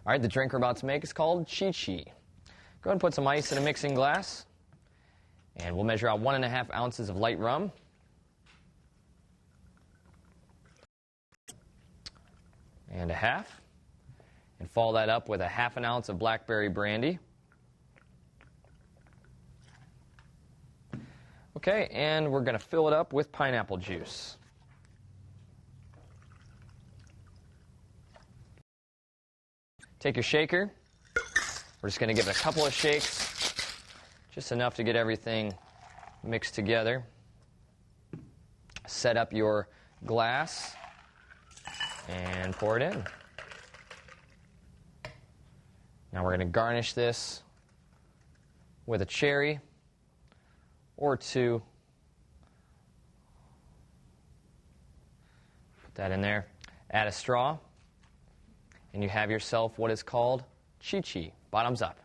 All right, the drink we're about to make is called Chi-Chi. Go ahead and put some ice in a mixing glass. And we'll measure out 1.5 ounces of light rum. And 1/2. And follow that up with 1/2 ounce of blackberry brandy. Okay, and we're going to fill it up with pineapple juice. Take your shaker. We're just going to give it a couple of shakes, just enough to get everything mixed together. Set up your glass and pour it in. Now we're going to garnish this with a cherry or 2. Put that in there. Add a straw, and you have yourself what is called Chi-Chi. Bottoms up.